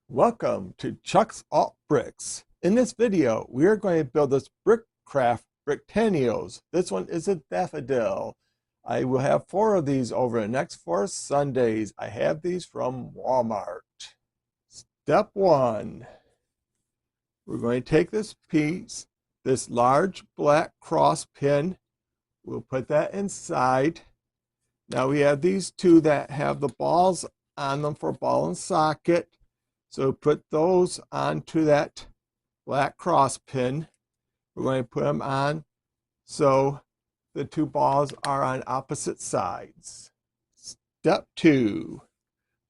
Welcome to Chuck's Alt Bricks. In this video, we are going to build this Brick Craft Bricktanicals. This one is a daffodil. I will have 4 of these over the next 4 Sundays. I have these from Walmart. Step 1. We're going to take this piece, this large black cross pin. We'll put that inside. Now we have these 2 that have the balls on them for ball and socket. So put those onto that black cross pin. We're going to put them on so the 2 balls are on opposite sides. Step 2.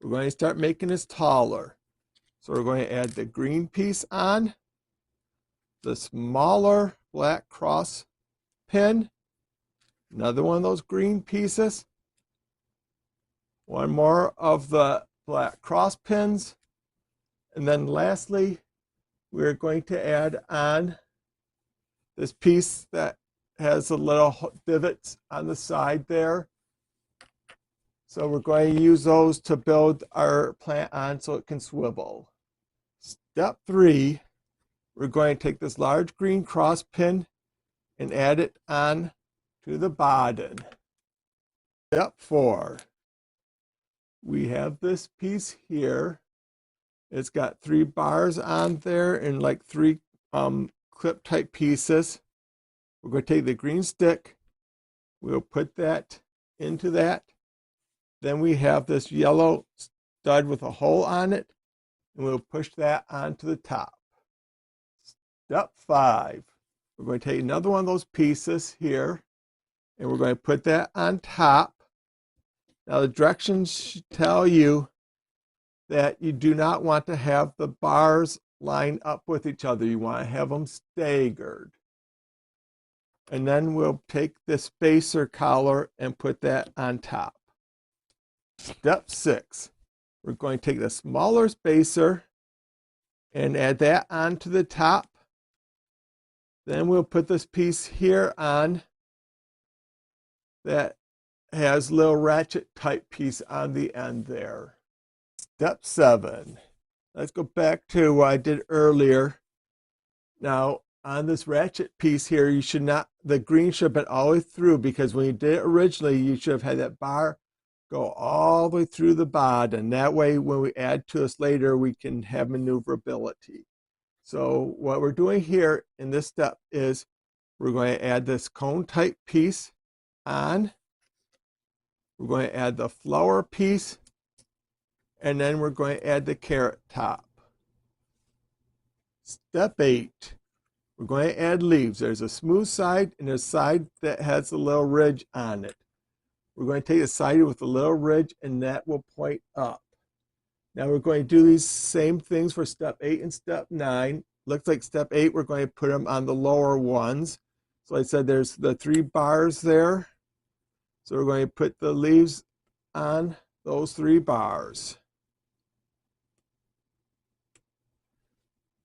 We're going to start making this taller. So we're going to add the green piece on, the smaller black cross pin, another one of those green pieces, one more of the black cross pins, and then lastly, we're going to add on this piece that has the little divots on the side there. So we're going to use those to build our plant on so it can swivel. Step 3, we're going to take this large green cross pin and add it on to the bottom. Step 4, we have this piece here. It's got 3 bars on there and like 3 clip type pieces. We're going to take the green stick. We'll put that into that. Then we have this yellow stud with a hole on it, and we'll push that onto the top. Step 5. We're going to take another one of those pieces here, and we're going to put that on top. Now the directions should tell you that you do not want to have the bars line up with each other. You want to have them staggered. And then we'll take this spacer collar and put that on top. Step 6. We're going to take the smaller spacer and add that onto the top. Then we'll put this piece here on that has a little ratchet type piece on the end there. Step 7. Let's go back to what I did earlier. Now, on this ratchet piece here, you should not, the green should have been all the way through, because when you did it originally, you should have had that bar go all the way through the bottom. And that way, when we add to this later, we can have maneuverability. So what we're doing here in this step is we're going to add this cone type piece on. We're going to add the flower piece, and then we're going to add the carrot top. Step 8, we're going to add leaves. There's a smooth side and a side that has a little ridge on it. We're going to take the side with a little ridge, and that will point up. Now we're going to do these same things for step 8 and step 9. Looks like step 8, we're going to put them on the lower ones. So I said there's the 3 bars there. So we're going to put the leaves on those 3 bars.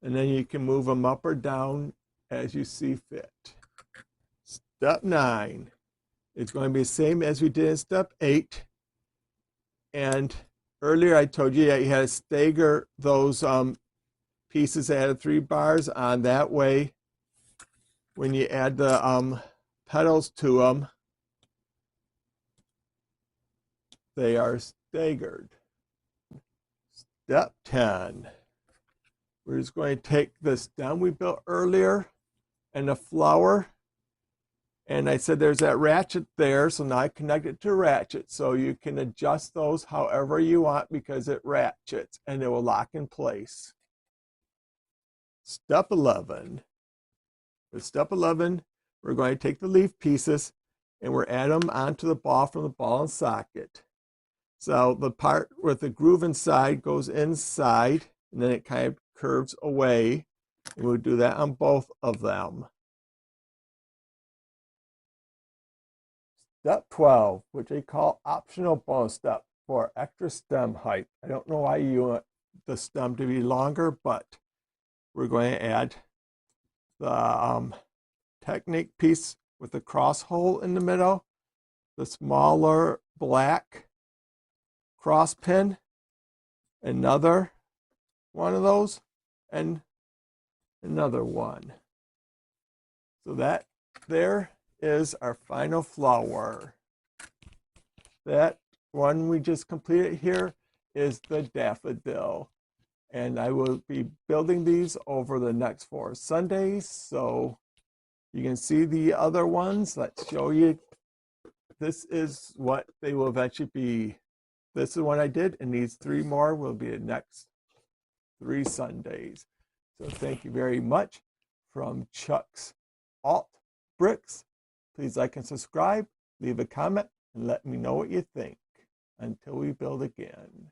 And then you can move them up or down as you see fit. Step 9. It's going to be the same as we did in step 8. And earlier I told you that you had to stagger those pieces that had 3 bars on. That way, when you add the petals to them, they are staggered. Step 10. We're just going to take the stem we built earlier and the flower. And I said there's that ratchet there, so now I connect it to a ratchet. So you can adjust those however you want because it ratchets and it will lock in place. Step 11. With step 11, we're going to take the leaf pieces and we're add them onto the ball from the ball and socket. So the part with the groove inside goes inside, and then it kind of curves away, and we'll do that on both of them. Step 12, which they call optional bonus step for extra stem height. I don't know why you want the stem to be longer, but we're going to add the technique piece with the cross hole in the middle, the smaller black cross pin, another one of those and another one. So that there is our final flower. That one we just completed here is the daffodil. And I will be building these over the next 4 Sundays. So you can see the other ones. Let's show you. This is what they will eventually be. This is what I did, and these 3 more will be the next 3 Sundays. So thank you very much from Chuck's Alt Bricks. Please like and subscribe, leave a comment, and let me know what you think. Until we build again.